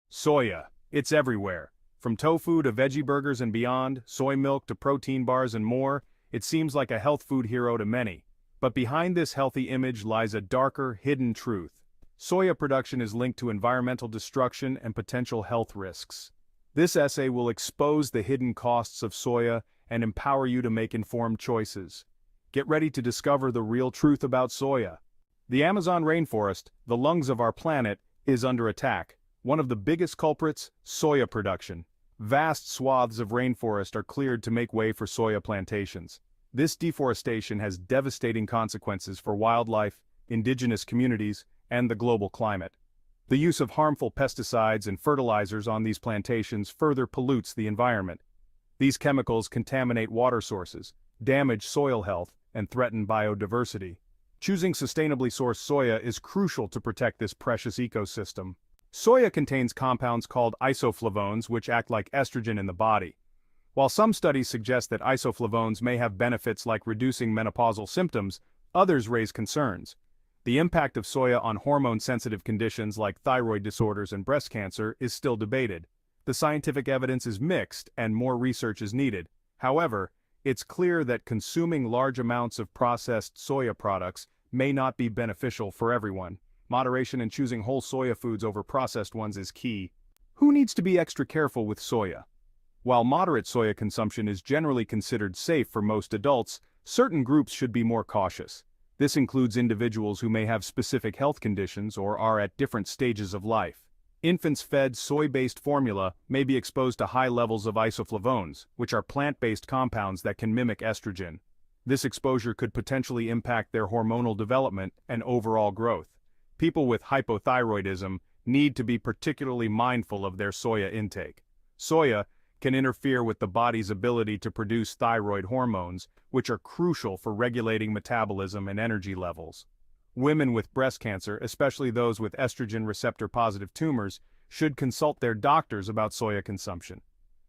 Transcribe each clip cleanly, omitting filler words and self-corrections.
Soya. It's everywhere. From tofu to veggie burgers and beyond, soy milk to protein bars and more, it seems like a health food hero to many. But behind this healthy image lies a darker, hidden truth. Soya production is linked to environmental destruction and potential health risks. This essay will expose the hidden costs of soya and empower you to make informed choices. Get ready to discover the real truth about soya. The Amazon rainforest, the lungs of our planet, is under attack. One of the biggest culprits, soya production. Vast swaths of rainforest are cleared to make way for soya plantations. This deforestation has devastating consequences for wildlife, indigenous communities, and the global climate. The use of harmful pesticides and fertilizers on these plantations further pollutes the environment. These chemicals contaminate water sources, damage soil health, and threaten biodiversity. Choosing sustainably sourced soya is crucial to protect this precious ecosystem. Soya contains compounds called isoflavones which act like estrogen in the body. While some studies suggest that isoflavones may have benefits like reducing menopausal symptoms, others raise concerns. The impact of soya on hormone-sensitive conditions like thyroid disorders and breast cancer is still debated. The scientific evidence is mixed and more research is needed. However, it's clear that consuming large amounts of processed soya products may not be beneficial for everyone. Moderation in choosing whole soya foods over processed ones is key. Who needs to be extra careful with soya? While moderate soya consumption is generally considered safe for most adults, certain groups should be more cautious. This includes individuals who may have specific health conditions or are at different stages of life. Infants fed soy-based formula may be exposed to high levels of isoflavones, which are plant-based compounds that can mimic estrogen. This exposure could potentially impact their hormonal development and overall growth. People with hypothyroidism need to be particularly mindful of their soya intake. Soya can interfere with the body's ability to produce thyroid hormones, which are crucial for regulating metabolism and energy levels. Women with breast cancer, especially those with estrogen receptor-positive tumors, should consult their doctors about soya consumption.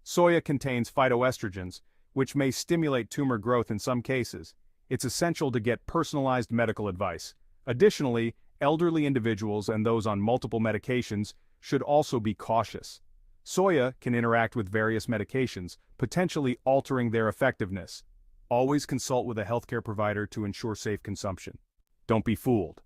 Soya contains phytoestrogens, which may stimulate tumor growth in some cases. It's essential to get personalized medical advice. Additionally, elderly individuals and those on multiple medications should also be cautious. Soya can interact with various medications, potentially altering their effectiveness. Always consult with a healthcare provider to ensure safe consumption. Don't be fooled.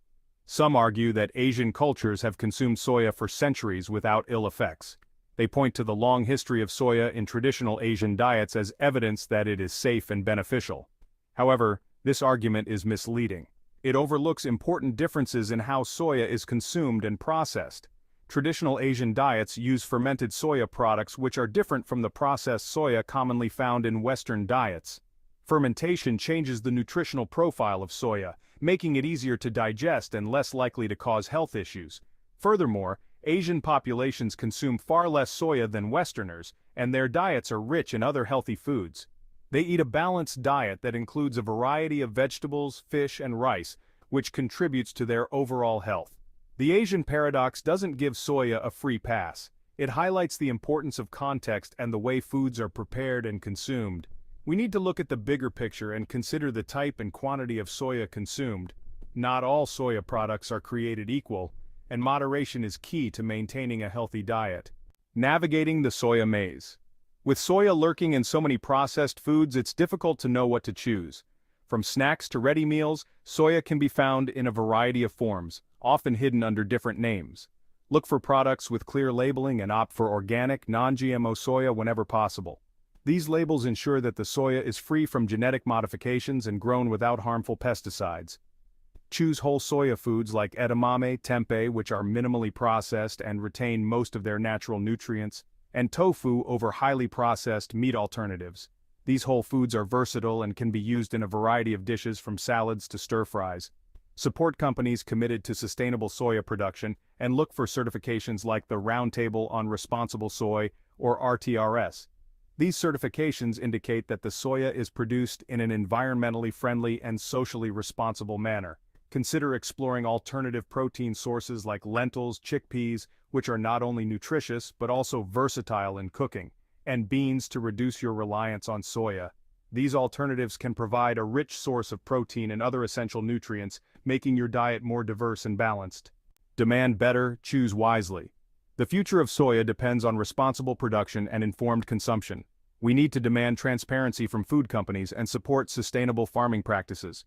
Some argue that Asian cultures have consumed soya for centuries without ill effects. They point to the long history of soya in traditional Asian diets as evidence that it is safe and beneficial. However, this argument is misleading. It overlooks important differences in how soya is consumed and processed. Traditional Asian diets use fermented soya products which are different from the processed soya commonly found in Western diets. Fermentation changes the nutritional profile of soya, making it easier to digest and less likely to cause health issues. Furthermore, Asian populations consume far less soya than Westerners, and their diets are rich in other healthy foods. They eat a balanced diet that includes a variety of vegetables, fish, and rice, which contributes to their overall health. The Asian paradox doesn't give soya a free pass. It highlights the importance of context and the way foods are prepared and consumed. We need to look at the bigger picture and consider the type and quantity of soya consumed. Not all soya products are created equal, and moderation is key to maintaining a healthy diet. Navigating the soya maze. With soya lurking in so many processed foods, it's difficult to know what to choose. From snacks to ready meals, soya can be found in a variety of forms, often hidden under different names. Look for products with clear labeling and opt for organic, non-GMO soya whenever possible. These labels ensure that the soya is free from genetic modifications and grown without harmful pesticides. Choose whole soya foods like edamame, tempeh, which are minimally processed and retain most of their natural nutrients, and tofu over highly processed meat alternatives. These whole foods are versatile and can be used in a variety of dishes from salads to stir-fries. Support companies committed to sustainable soya production and look for certifications like the Roundtable on Responsible Soy or RTRS. These certifications indicate that the soya is produced in an environmentally friendly and socially responsible manner. Consider exploring alternative protein sources like lentils, chickpeas, which are not only nutritious but also versatile in cooking, and beans to reduce your reliance on soya. These alternatives can provide a rich source of protein and other essential nutrients, making your diet more diverse and balanced. Demand better, choose wisely. The future of soya depends on responsible production and informed consumption. We need to demand transparency from food companies and support sustainable farming practices.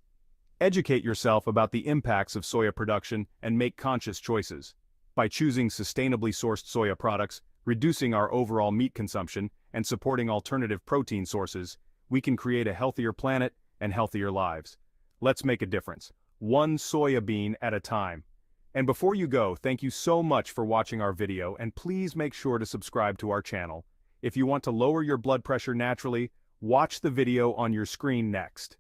Educate yourself about the impacts of soya production and make conscious choices. By choosing sustainably sourced soya products, reducing our overall meat consumption, and supporting alternative protein sources, we can create a healthier planet and healthier lives. Let's make a difference, one soya bean at a time. And before you go, thank you so much for watching our video, and please make sure to subscribe to our channel. If you want to lower your blood pressure naturally, watch the video on your screen next.